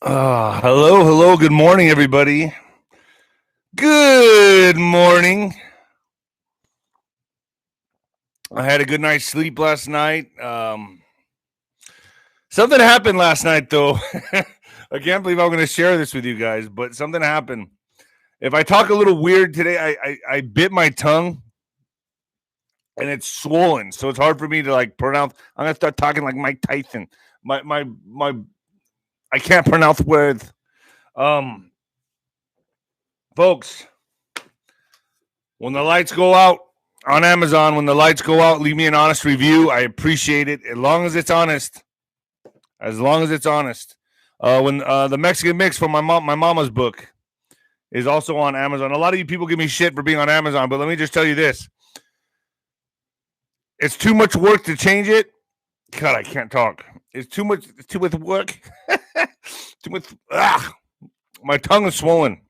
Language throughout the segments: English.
Hello. Good morning, everybody. Good morning. I had a good night's sleep last night. Something happened last night, though. I can't believe I'm going to share this with you guys, but something happened. If I talk a little weird today, I bit my tongue and it's swollen, so it's hard for me to like pronounce. I'm going to start talking like Mike Tyson. My I can't pronounce words. Folks, when the lights go out on Amazon, leave me an honest review. I appreciate it, as long as it's honest. When the Mexican Mix from my mama's book is also on Amazon. A lot of you people give me shit for being on Amazon, but let me just tell you this: it's too much work to change it. God, I can't talk. It's too much work. Too much. My tongue is swollen.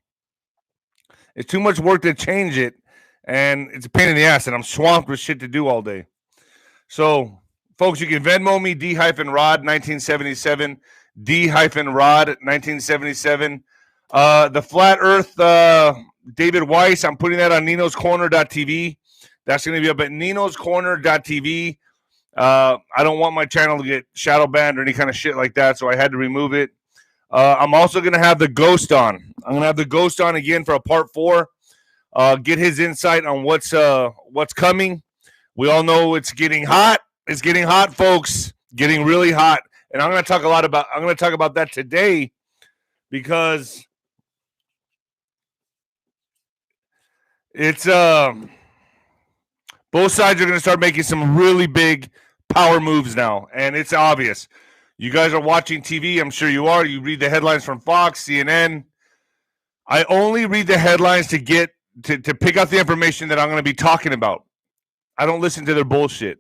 It's too much work to change it, and it's a pain in the ass, and I'm swamped with shit to do all day. So, folks, you can Venmo me D-Rod 1977, D-Rod 1977. The Flat Earth David Weiss, I'm putting that on ninoscorner.tv. That's going to be up at ninoscorner.tv. I don't want my channel to get shadow banned or any kind of shit like that, so I had to remove it. I'm also going to have the Ghost on. I'm going to have the Ghost on again for a part 4. Get his insight on what's coming. We all know it's getting hot. It's getting hot, folks. Getting really hot. And I'm going to talk about that today because it's both sides are going to start making some really big power moves now, and it's obvious. You guys are watching TV. I'm sure you are. You read the headlines from Fox, CNN. I only read the headlines to get to pick out the information that I'm going to be talking about. I don't listen to their bullshit.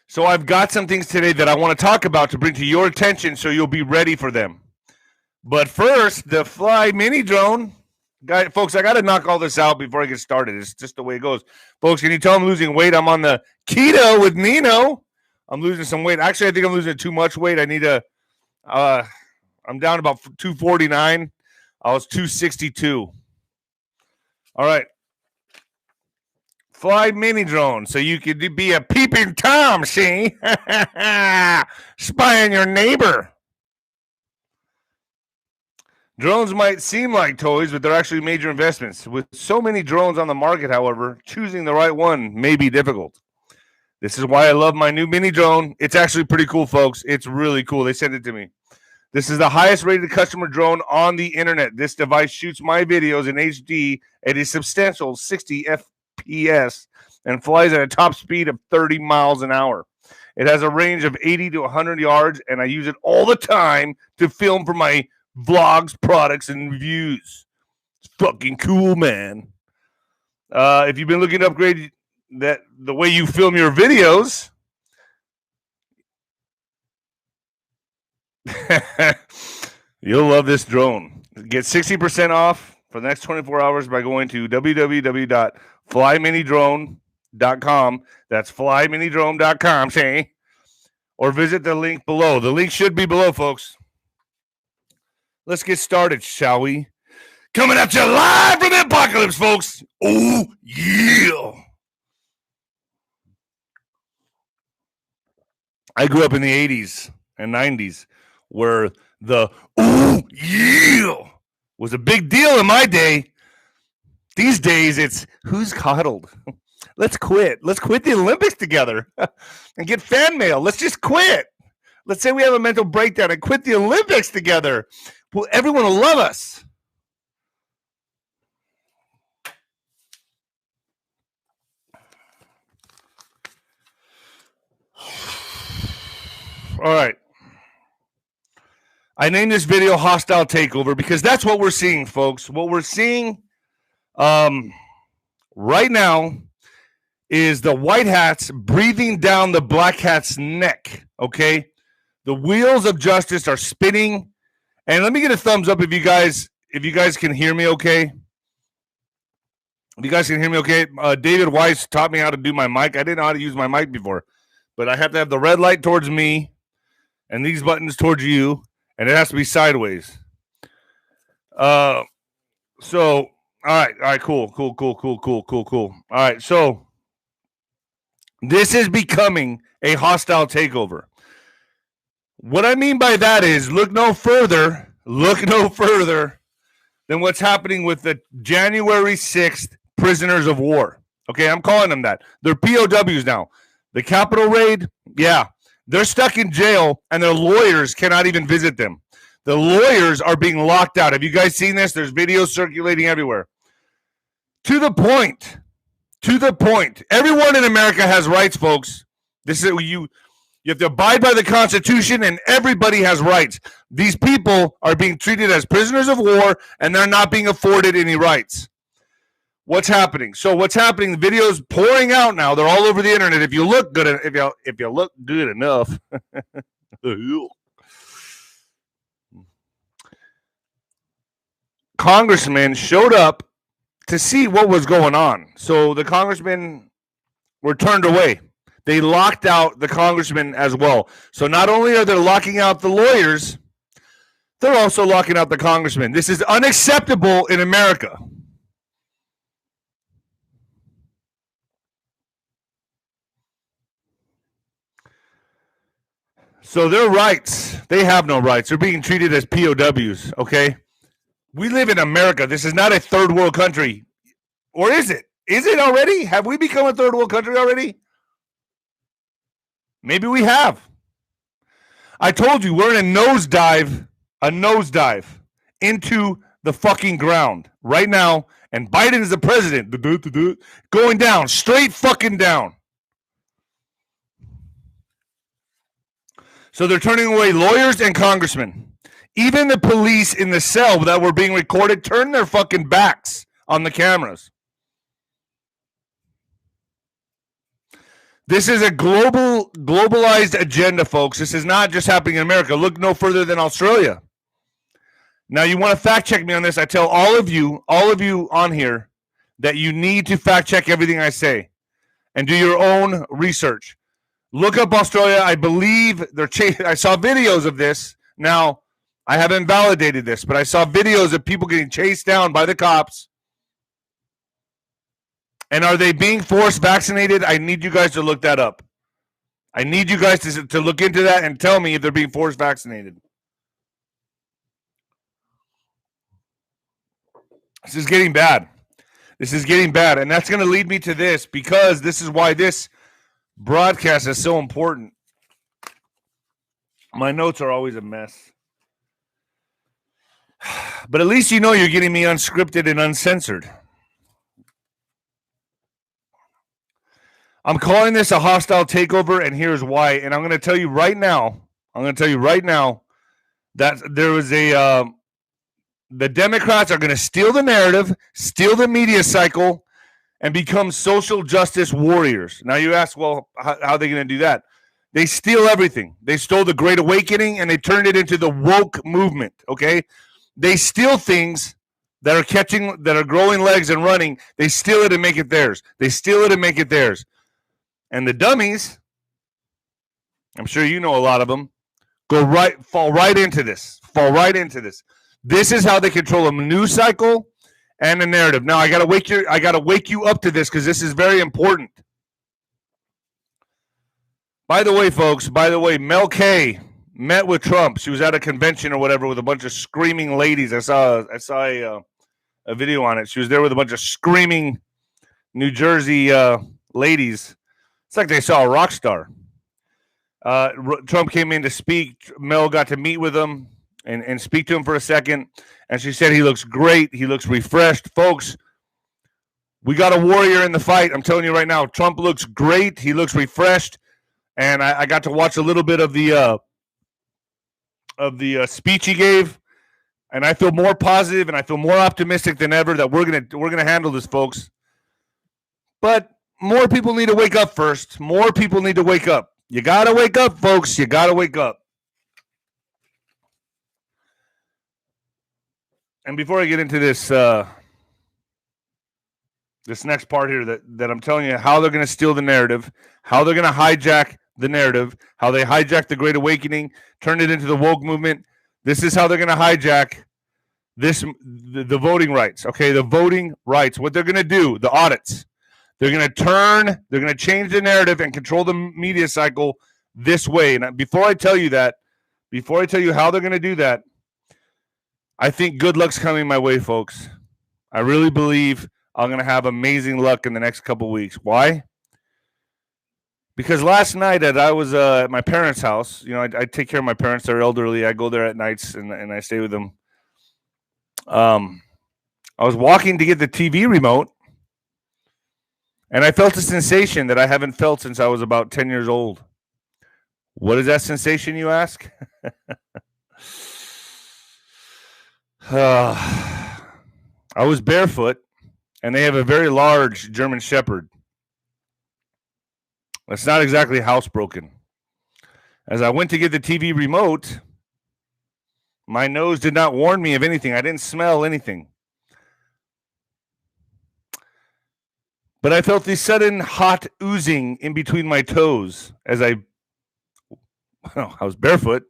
So I've got some things today that I want to talk about to bring to your attention so you'll be ready for them. But first, the Fly Mini Drone. Folks, I got to knock all this out before I get started. It's just the way it goes. Folks, can you tell I'm losing weight? I'm on the keto with Nino. I'm losing some weight. Actually, I think I'm losing too much weight. I need to I'm down about 249. I was 262. All right. Fly Mini Drone, so you could be a peeping Tom, see? Spy on your neighbor. Drones might seem like toys, but they're actually major investments. With so many drones on the market, however, choosing the right one may be difficult. This is why I love my new mini drone. It's actually pretty cool, folks. It's really cool. They sent it to me. This is the highest rated customer drone on the internet. This device shoots my videos in HD at a substantial 60 FPS and flies at a top speed of 30 miles an hour. It has a range of 80 to 100 yards, and I use it all the time to film for my vlogs, products, and reviews. It's fucking cool, man. If you've been looking to upgrade the way you film your videos, you'll love this drone. Get 60% off for the next 24 hours by going to www.flyminidrone.com. That's flyminidrone.com, say, or visit the link below. The link should be below, folks. Let's get started, shall we? Coming at you live from the apocalypse, folks. Oh, yeah. I grew up in the 80s and 90s where the "ooh, yeah" was a big deal in my day. These days, it's who's coddled. Let's quit. Let's quit the Olympics together and get fan mail. Let's just quit. Let's say we have a mental breakdown and quit the Olympics together. Well, everyone will love us. All right. I named this video Hostile Takeover because that's what we're seeing, folks. What we're seeing right now is the white hats breathing down the black hat's neck, okay? The wheels of justice are spinning. And let me get a thumbs up if you guys can hear me okay. If you guys can hear me okay. David Weiss taught me how to do my mic. I didn't know how to use my mic before. But I have to have the red light towards me and these buttons towards you. and it has to be sideways. So, all right, cool. All right, so this is becoming a hostile takeover. What I mean by that is look no further than what's happening with the January 6th prisoners of war. Okay, I'm calling them that. They're POWs now. The Capitol raid, yeah, they're stuck in jail and their lawyers cannot even visit them. The lawyers are being locked out. Have you guys seen this? There's videos circulating everywhere. To the point. Everyone in America has rights, folks. This is you have to abide by the Constitution, and everybody has rights. These people are being treated as prisoners of war, and they're not being afforded any rights. What's happening? So what's happening? The videos pouring out now. They're all over the internet. If you look good, if you look good enough, congressmen showed up to see what was going on. So the congressmen were turned away. They locked out the congressmen as well. So not only are they locking out the lawyers, they're also locking out the congressmen. This is unacceptable in America. So their rights, they have no rights. They're being treated as POWs, okay? We live in America. This is not a third world country. Or is it? Is it already? Have we become a third world country already? Maybe we have. I told you, we're in a nosedive into the fucking ground right now, and Biden is the president. Going down, straight fucking down. So they're turning away lawyers and congressmen. Even the police in the cell that were being recorded turned their fucking backs on the cameras. This is a globalized agenda, folks. This is not just happening in America. Look no further than Australia. Now, you want to fact check me on this. I tell all of you on here that you need to fact check everything I say and do your own research. Look up Australia. I believe I saw videos of this. Now, I haven't validated this, but I saw videos of people getting chased down by the cops. And are they being forced vaccinated? I need you guys to look that up. I need you guys to look into that and tell me if they're being forced vaccinated. This is getting bad. And that's going to lead me to this, because this is why this broadcast is so important. My notes are always a mess. But at least you know you're getting me unscripted and uncensored. I'm calling this a hostile takeover, and here's why. And I'm going to tell you right now that there was the Democrats are going to steal the narrative, steal the media cycle, and become social justice warriors. Now you ask, well, how are they going to do that? They steal everything. They stole the Great Awakening, and they turned it into the woke movement, okay? They steal things that are growing legs and running. They steal it and make it theirs. And the dummies, I'm sure you know a lot of them, fall right into this. This is how they control a news cycle and a narrative. Now I gotta wake you up to this, because this is very important. By the way, folks, Mel K met with Trump. She was at a convention or whatever with a bunch of screaming ladies. I saw a video on it. She was there with a bunch of screaming New Jersey ladies. It's like they saw a rock star. Trump came in to speak. Mel got to meet with him and speak to him for a second. And she said he looks great. He looks refreshed. Folks, we got a warrior in the fight. I'm telling you right now, Trump looks great. He looks refreshed. And I got to watch a little bit of the speech he gave. And I feel more positive and I feel more optimistic than ever that we're gonna handle this, folks. But more people need to wake up first. More people need to wake up. You got to wake up, folks. You got to wake up. And before I get into this this next part here that I'm telling you how they're going to steal the narrative, how they're going to hijack the narrative, how they hijacked the Great Awakening, turned it into the woke movement. This is how they're going to hijack the voting rights. Okay, the voting rights. What they're going to do, the audits. They're going to change the narrative and control the media cycle this way. And before I tell you how they're going to do that, I think good luck's coming my way, folks. I really believe I'm going to have amazing luck in the next couple weeks. Why? Because last night I was at my parents' house. You know, I take care of my parents. They're elderly. I go there at nights and I stay with them. I was walking to get the TV remote, and I felt a sensation that I haven't felt since I was about 10 years old. What is that sensation, you ask? I was barefoot, and they have a very large German Shepherd. It's not exactly housebroken. As I went to get the TV remote, my nose did not warn me of anything. I didn't smell anything. But I felt the sudden hot oozing in between my toes as I was barefoot,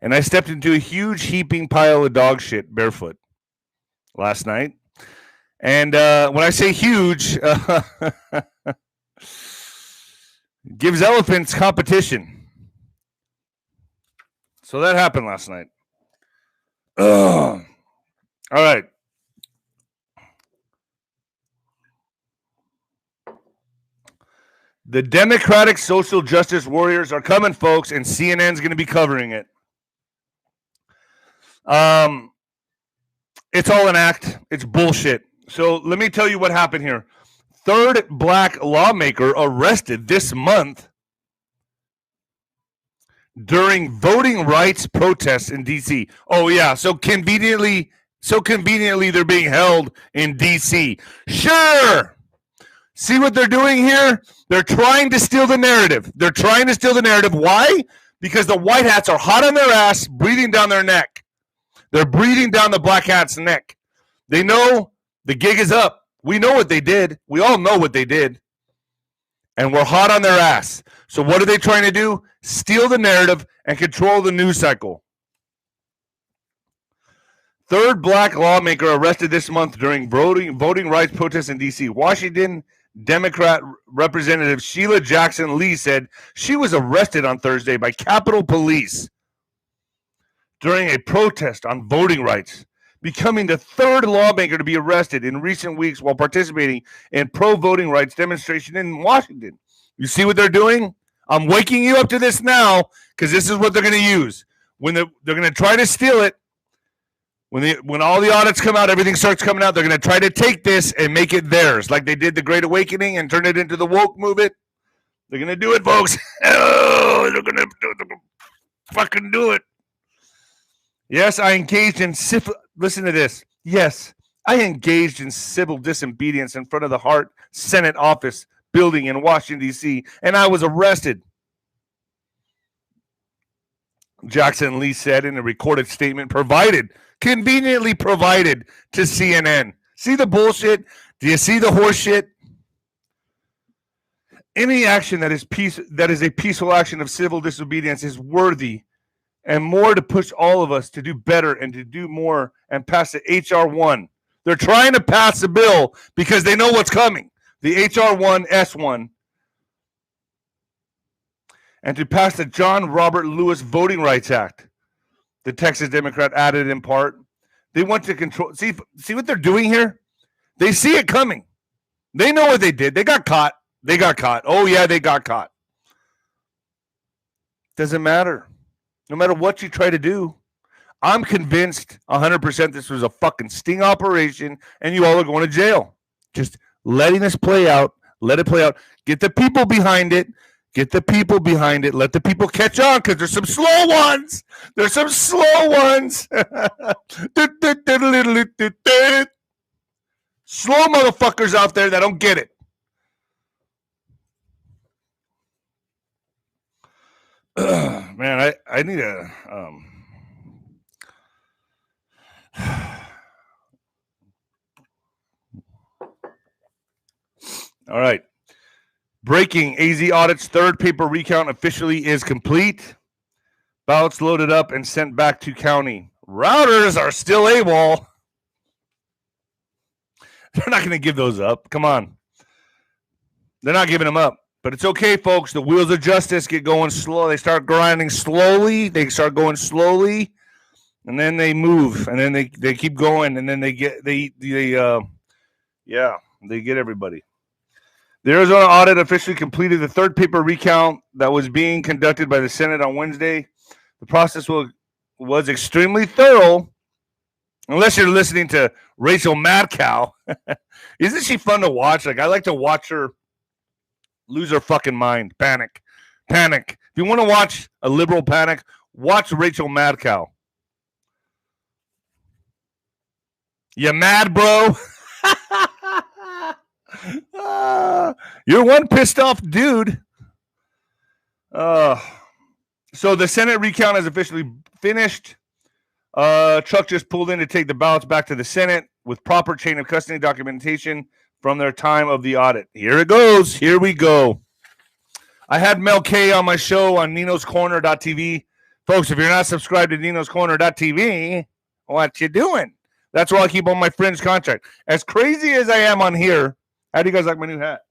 and I stepped into a huge heaping pile of dog shit barefoot last night. And when I say huge, gives elephants competition. So that happened last night. All right. The Democratic social justice warriors are coming, folks, and CNN's going to be covering it. It's all an act. It's bullshit. So let me tell you what happened here. Third black lawmaker arrested this month during voting rights protests in D.C. Oh, yeah. So conveniently, they're being held in D.C. Sure. See what they're doing here? They're trying to steal the narrative. Why? Because the white hats are hot on their ass, breathing down their neck. They're breathing down the black hat's neck. They know the gig is up. We know what they did. We all know what they did. And we're hot on their ass. So what are they trying to do? Steal the narrative and control the news cycle. Third black lawmaker arrested this month during voting rights protests in D.C. Washington Democrat Representative Sheila Jackson Lee said she was arrested on Thursday by Capitol Police during a protest on voting rights, becoming the third lawmaker to be arrested in recent weeks while participating in pro-voting rights demonstration in Washington. You see what they're doing? I'm waking you up to this now because this is what they're going to use. When they're going to try to steal it, when all the audits come out, everything starts coming out, they're going to try to take this and make it theirs, like they did the Great Awakening and turn it into the woke movement. They're going to do it, folks. Oh, they're going to fucking do it. Yes, I engaged in civil. Listen to this. Yes, I engaged in civil disobedience in front of the Hart Senate office building in Washington, D.C., and I was arrested. Jackson Lee said in a recorded statement conveniently provided to CNN. See the bullshit? Do you see the horse shit? Any action that is a peaceful action of civil disobedience is worthy and more to push all of us to do better and to do more and pass the H.R. 1. They're trying to pass a bill because they know what's coming. The H.R. 1, S1. And to pass the John Robert Lewis Voting Rights Act. The Texas Democrat added in part. They want to control. See what they're doing here? They see it coming. They know what they did. They got caught. Oh, yeah, they got caught. Doesn't matter. No matter what you try to do, I'm convinced 100% this was a fucking sting operation and you all are going to jail. Just letting this play out. Let it play out. Get the people behind it. Let the people catch on because there's some slow ones. Slow motherfuckers out there that don't get it. Man, I need a all right. Breaking: AZ audit's third paper recount officially is complete. Ballots loaded up and sent back to county. Routers are still AWOL. They're not going to give those up. Come on. They're not giving them up. But it's okay, folks. The wheels of justice get going slow. They start grinding slowly. They start going slowly. And then they move. And then they keep going. And then they get everybody. The Arizona audit officially completed the third paper recount that was being conducted by the Senate on Wednesday. The process was extremely thorough, unless you're listening to Rachel Madcow. Isn't she fun to watch? Like, I like to watch her lose her fucking mind. Panic. If you want to watch a liberal panic, watch Rachel Madcow. You mad, bro? You're one pissed off dude. So the Senate recount is officially finished. Truck just pulled in to take the ballots back to the Senate with proper chain of custody documentation from their time of the audit. Here it goes. Here we go. I had Mel K on my show on ninoscorner.tv. Folks, if you're not subscribed to ninoscorner.tv, what you doing? That's where I keep on my fringe contract. As crazy as I am on here, how do you guys like my new hat?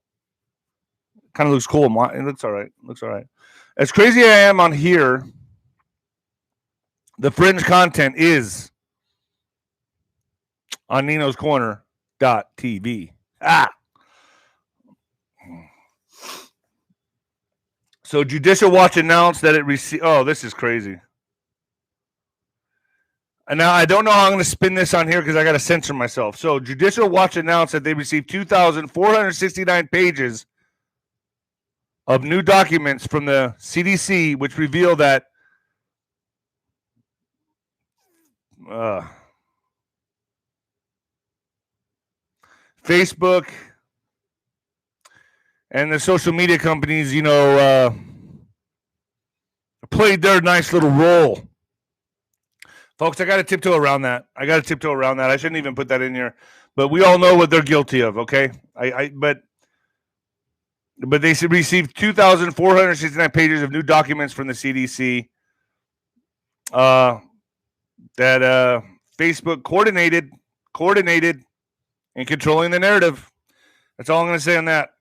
Kind of looks cool. It looks all right. As crazy as I am on here, the fringe content is on ninoscorner.tv. So Judicial Watch announced that it received... Oh, this is crazy. And now I don't know how I'm going to spin this on here because I got to censor myself. So Judicial Watch announced that they received 2,469 pages of new documents from the CDC, which reveal that Facebook and the social media companies, played their nice little role. Folks, I got to tiptoe around that. I shouldn't even put that in here. But we all know what they're guilty of, okay? But they received 2,469 pages of new documents from the CDC that Facebook coordinated in controlling the narrative. That's all I'm going to say on that.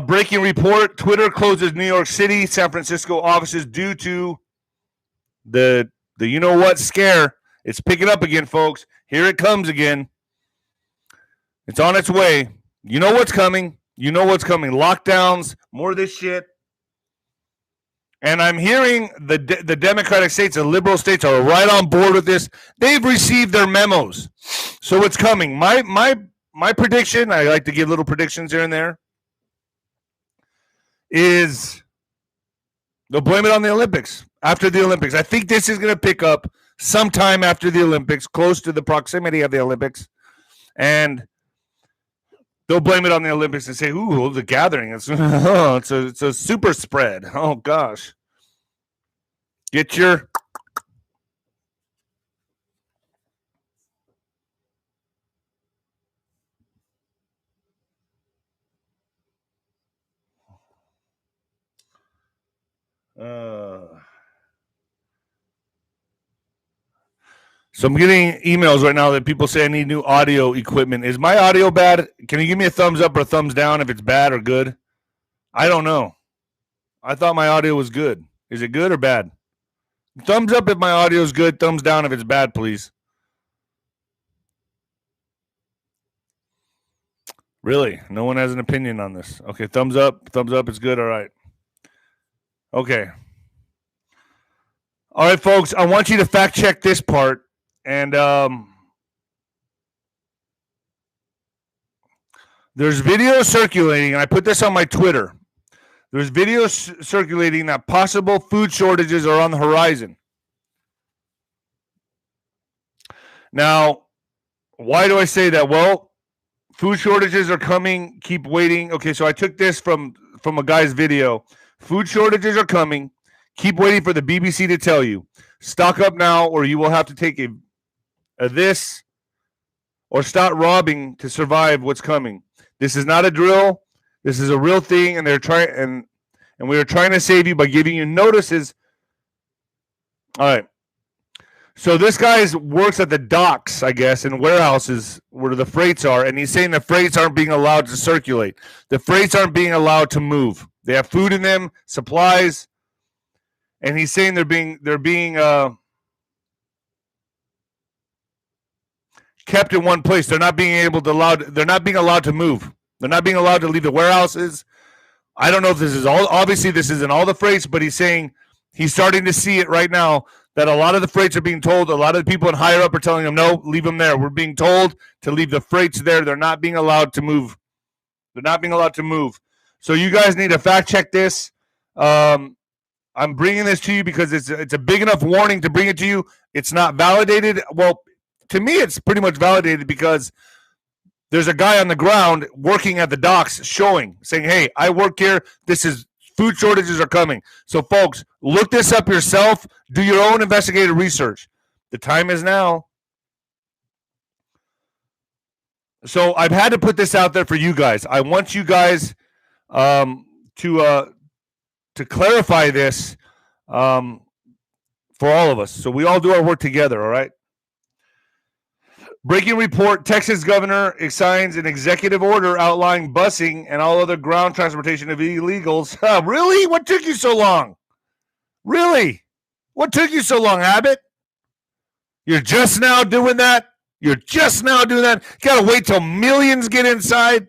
Breaking report, Twitter closes New York City, San Francisco offices due to the you-know-what scare. It's picking up again, folks. Here it comes again. It's on its way. You know what's coming. Lockdowns, more of this shit. And I'm hearing the Democratic states, the liberal states are right on board with this. They've received their memos. So it's coming. My prediction, I like to give little predictions here and there, is they'll blame it on the Olympics. After the Olympics. I think this is going to pick up sometime after the Olympics, close to the proximity of the Olympics. And they'll blame it on the Olympics and say, ooh, the gathering. It's a super spread. Oh, gosh. Get your... So I'm getting emails right now that people say I need new audio equipment. Is my audio bad? Can you give me a thumbs up or a thumbs down if it's bad or good? I don't know. I thought my audio was good. Is it good or bad? Thumbs up if my audio is good. Thumbs down if it's bad, please. Really? No one has an opinion on this. Okay, thumbs up. Thumbs up. It's good. All right. Okay. All right, folks. I want you to fact check this part. And there's videos circulating, and I put this on my Twitter. There's videos circulating that possible food shortages are on the horizon. Now, why do I say that? Well, food shortages are coming. Keep waiting. Okay, so I took this from a guy's video. Food shortages are coming. Keep waiting for the BBC to tell you. Stock up now, or you will have to take this or start robbing to survive what's coming. This is not a drill. This is a real thing, and they're trying and we are trying to save you by giving you notices All right. So this guy works at the docks, I guess, in warehouses where the freights are, and he's saying the freights aren't being allowed to circulate. The freights aren't being allowed to move. They have food in them, supplies, and he's saying they're being kept in one place. They're not being allowed to move. They're not being allowed to leave the warehouses. I don't know if this is all. Obviously, this isn't all the freights, but he's saying he's starting to see it right now that a lot of the freights are being told. A lot of the people in higher up are telling them, no, leave them there. We're being told to leave the freights there. They're not being allowed to move. They're not being allowed to move. So you guys need to fact check this. I'm bringing this to you because it's a big enough warning to bring it to you. It's not validated. Well, to me, it's pretty much validated because there's a guy on the ground working at the docks saying, hey, I work here. Food shortages are coming. So, folks, look this up yourself. Do your own investigative research. The time is now. So I've had to put this out there for you guys. I want you guys to clarify this for all of us. So we all do our work together, all right? Breaking report, Texas governor signs an executive order outlining busing and all other ground transportation of illegals. Really? What took you so long? Really? What took you so long, Abbott? You're just now doing that? You gotta wait till millions get inside?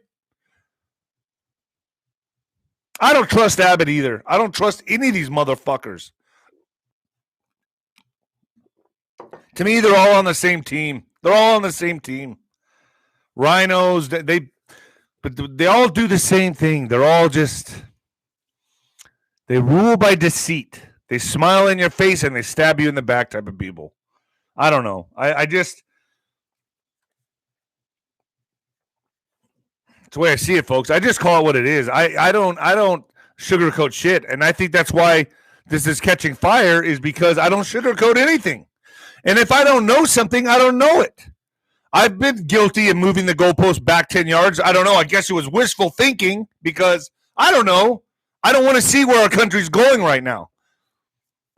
I don't trust Abbott either. I don't trust any of these motherfuckers. To me, they're all on the same team. Rhinos, but they all do the same thing. They're all they rule by deceit. They smile in your face and they stab you in the back type of people. I don't know. It's the way I see it, folks. I just call it what it is. I don't sugarcoat shit. And I think that's why this is catching fire, is because I don't sugarcoat anything. And if I don't know something, I don't know it. I've been guilty of moving the goalpost back 10 yards. I don't know. I guess it was wishful thinking because I don't know. I don't want to see where our country's going right now.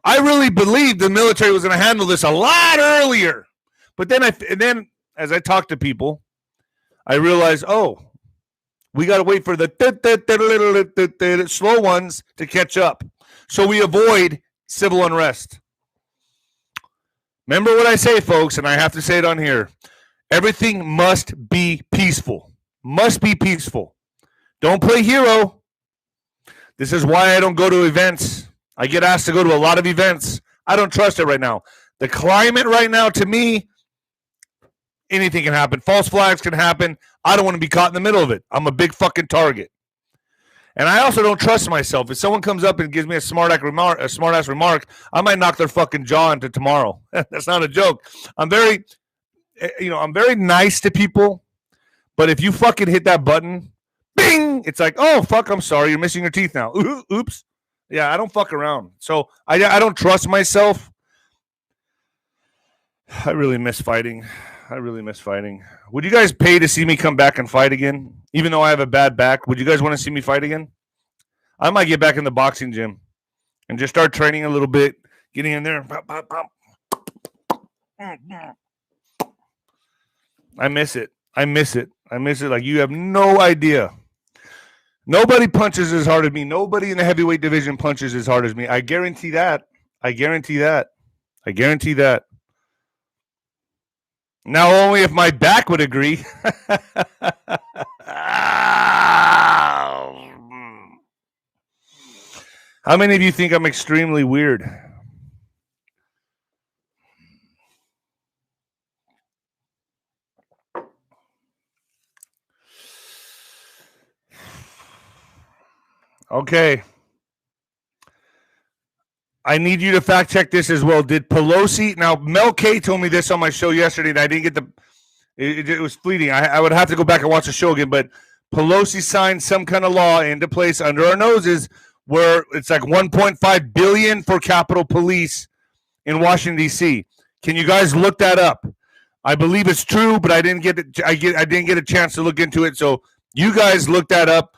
I really believed the military was going to handle this a lot earlier. But then as I talk to people, I realize, we got to wait for the slow ones to catch up. So we avoid civil unrest. Remember what I say, folks, and I have to say it on here. Everything must be peaceful. Must be peaceful. Don't play hero. This is why I don't go to events. I get asked to go to a lot of events. I don't trust it right now. The climate right now, to me, anything can happen. False flags can happen. I don't want to be caught in the middle of it. I'm a big fucking target. And I also don't trust myself. If someone comes up and gives me a smart-ass remark, I might knock their fucking jaw into tomorrow. That's not a joke. I'm very nice to people, but if you fucking hit that button, bing, it's like, oh, fuck, I'm sorry, you're missing your teeth now. Oops. Yeah, I don't fuck around. So I don't trust myself. I really miss fighting. Would you guys pay to see me come back and fight again? Even though I have a bad back, would you guys want to see me fight again? I might get back in the boxing gym and just start training a little bit, getting in there. I miss it. Like you have no idea. Nobody punches as hard as me. Nobody in the heavyweight division punches as hard as me. I guarantee that. Now, only if my back would agree. How many of you think I'm extremely weird? Okay. I need you to fact check this as well. Did Pelosi, now Mel K told me this on my show yesterday and I didn't get it was fleeting. I would have to go back and watch the show again, but Pelosi signed some kind of law into place under our noses where it's like $1.5 billion for Capitol Police in Washington, D.C. Can you guys look that up? I believe it's true, but I didn't get a chance to look into it. So you guys look that up.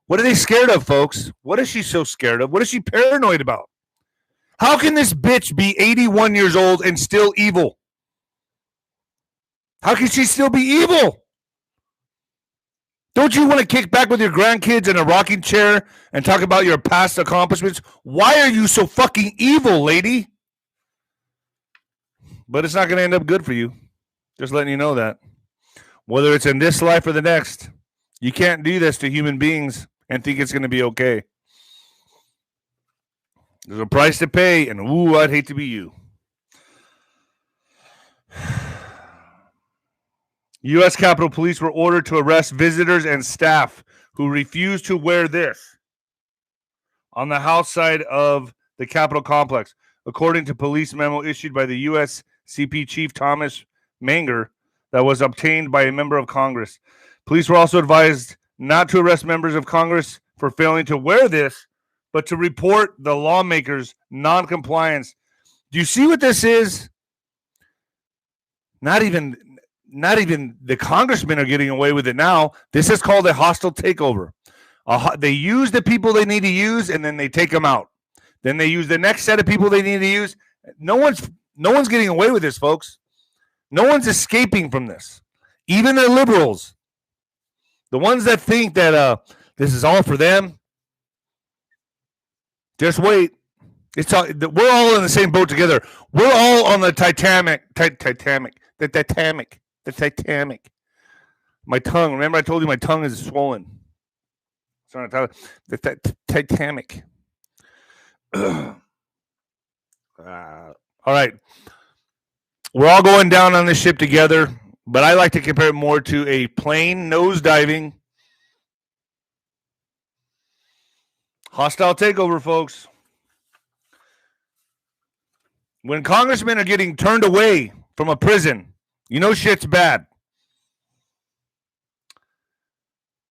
What are they scared of, folks? What is she so scared of? What is she paranoid about? How can this bitch be 81 years old and still evil? How can she still be evil? Don't you want to kick back with your grandkids in a rocking chair and talk about your past accomplishments? Why are you so fucking evil, lady? But it's not going to end up good for you. Just letting you know that. Whether it's in this life or the next, you can't do this to human beings and think it's going to be okay. There's a price to pay, and ooh, I'd hate to be you. U.S. Capitol Police were ordered to arrest visitors and staff who refused to wear this on the house side of the Capitol complex, according to police memo issued by the U.S. CP Chief Thomas Manger that was obtained by a member of Congress. Police were also advised not to arrest members of Congress for failing to wear this, but to report the lawmakers' non-compliance. Do you see what this is? Not even the congressmen are getting away with it now. This is called a hostile takeover. They use the people they need to use, and then they take them out. Then they use the next set of people they need to use. No one's getting away with this, folks. No one's escaping from this. Even the liberals, the ones that think that this is all for them. Just wait. We're all in the same boat together. We're all on the Titanic. The Titanic. My tongue. Remember I told you my tongue is swollen. The Titanic. All right. We're all going down on this ship together, but I like to compare it more to a plane nosediving. Hostile takeover, folks. When congressmen are getting turned away from a prison, you know shit's bad.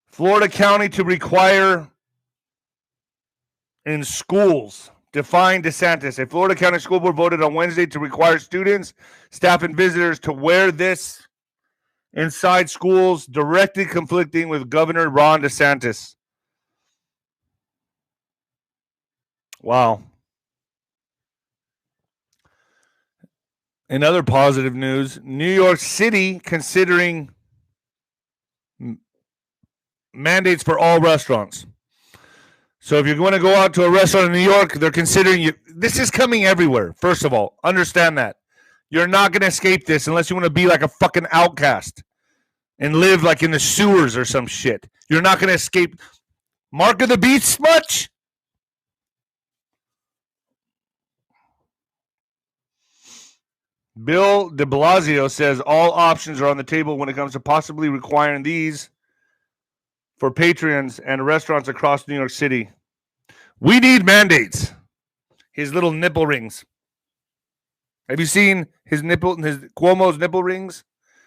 Florida County to require in schools, defying DeSantis. A Florida County School Board voted on Wednesday to require students, staff, and visitors to wear this inside schools, directly conflicting with Governor Ron DeSantis. Wow. In other positive news, New York City considering mandates for all restaurants. So if you're going to go out to a restaurant in New York, they're considering you. This is coming everywhere. First of all, understand that. You're not going to escape this unless you want to be like a fucking outcast and live like in the sewers or some shit. You're not going to escape. Mark of the beast much? Bill de Blasio says all options are on the table when it comes to possibly requiring these for patrons and restaurants across New York City. We need mandates. His little nipple rings. Have you seen his Cuomo's nipple rings?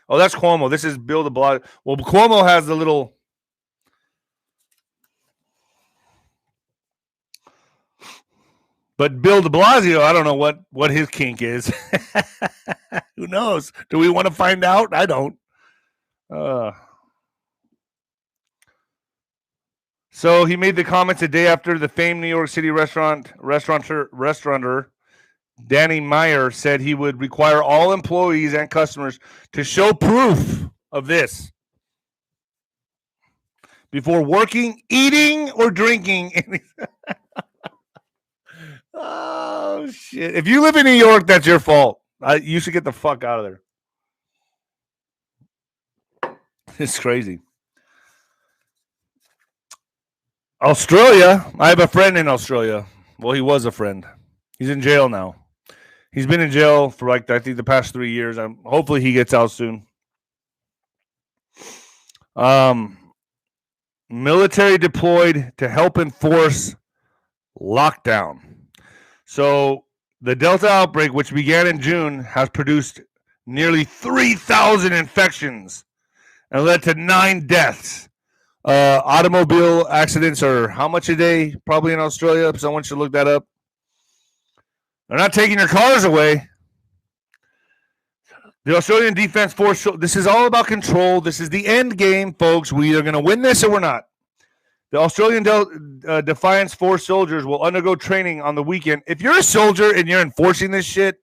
Oh, that's Cuomo. This is Bill de Blasio. Well, Cuomo has the little. But Bill de Blasio, I don't know what his kink is. Who knows? Do we want to find out? I don't. So he made the comments a day after the famed New York City restaurateur Danny Meyer said he would require all employees and customers to show proof of this before working, eating, or drinking. Oh, shit. If you live in New York, that's your fault. You should get the fuck out of there. It's crazy. Australia. I have a friend in Australia. Well, he was a friend. He's in jail now. He's been in jail for I think the past 3 years. Hopefully he gets out soon. Military deployed to help enforce lockdown. So the Delta outbreak, which began in June, has produced nearly 3,000 infections and led to 9 deaths. Automobile accidents are how much a day? Probably in Australia. Someone should look that up. They're not taking your cars away. The Australian Defense Force, this is all about control. This is the end game, folks. We are going to win this or we're not. The Australian Defiance Force soldiers will undergo training on the weekend. If you're a soldier and you're enforcing this shit,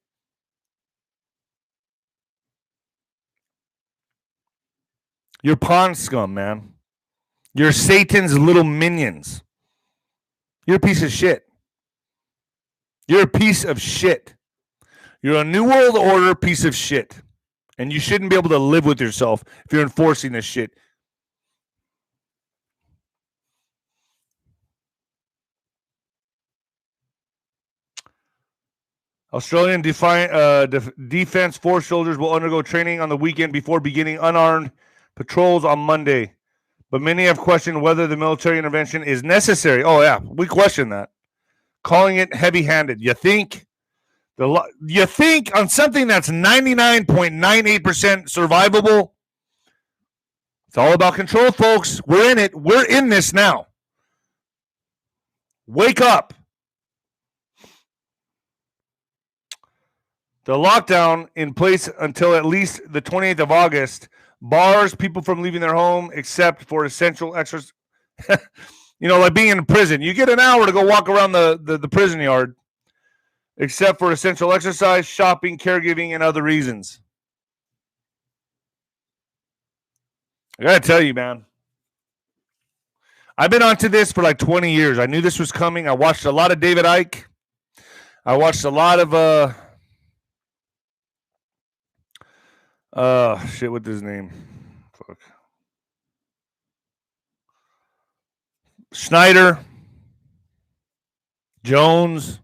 you're pawn scum, man. You're Satan's little minions. You're a piece of shit. You're a piece of shit. You're a New World Order piece of shit. And you shouldn't be able to live with yourself if you're enforcing this shit. Australian Defense Force soldiers will undergo training on the weekend before beginning unarmed patrols on Monday. But many have questioned whether the military intervention is necessary. Oh, yeah, we question that. Calling it heavy-handed. You think on something that's 99.98% survivable? It's all about control, folks. We're in it. We're in this now. Wake up. The lockdown in place until at least the 28th of August bars people from leaving their home except for essential exercise. Like being in prison. You get an hour to go walk around the prison yard, except for essential exercise, shopping, caregiving, and other reasons. I got to tell you, man. I've been onto this for like 20 years. I knew this was coming. I watched a lot of David Icke. I watched a lot of what's his name? Fuck. Snyder, Jones.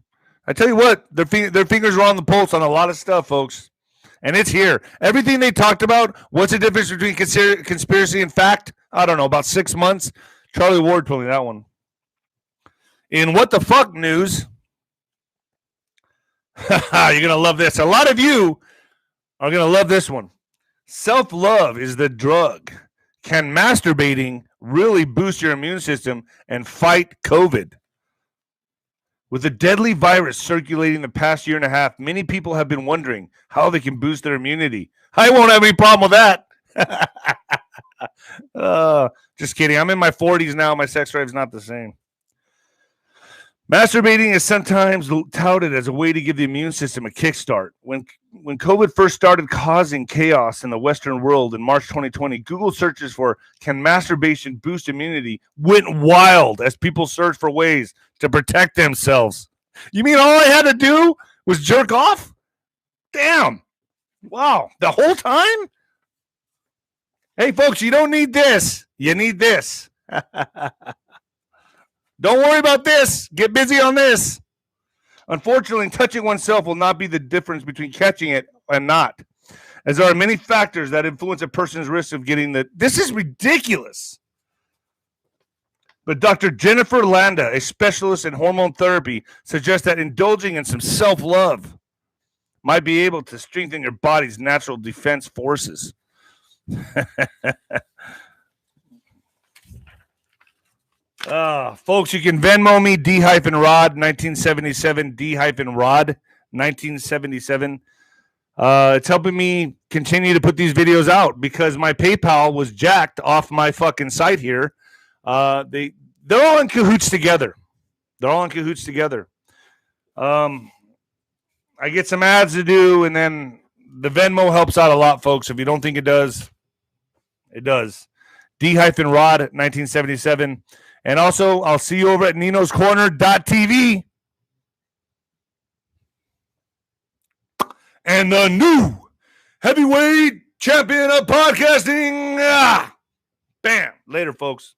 I tell you what, their fingers are on the pulse on a lot of stuff, folks. And it's here. Everything they talked about, what's the difference between conspiracy and fact? I don't know, about 6 months. Charlie Ward told me that one. In What the Fuck news, you're going to love this. A lot of you are going to love this one. Self-love is the drug. Can masturbating really boost your immune system and fight COVID? With the deadly virus circulating the past year and a half, many people have been wondering how they can boost their immunity. I won't have any problem with that. Just kidding. I'm in my 40s now. My sex drive is not the same. Masturbating is sometimes touted as a way to give the immune system a kickstart. When COVID first started causing chaos in the Western world in March 2020, Google searches for "can masturbation boost immunity" went wild as people searched for ways to protect themselves. You mean all I had to do was jerk off? Damn. Wow. The whole time? Hey, folks, you don't need this. You need this. Don't worry about this. Get busy on this. Unfortunately, touching oneself will not be the difference between catching it and not, as there are many factors that influence a person's risk of getting the... This is ridiculous. But Dr. Jennifer Landa, a specialist in hormone therapy, suggests that indulging in some self-love might be able to strengthen your body's natural defense forces. Folks, you can Venmo me D-Rod 1977, D-Rod 1977. It's helping me continue to put these videos out because my PayPal was jacked off my fucking site here. They're all in cahoots together. I get some ads to do, and then the Venmo helps out a lot, folks. If you don't think it does, it does. D-Rod 1977. And also, I'll see you over at ninoscorner.tv. And the new heavyweight champion of podcasting. Bam. Later, folks.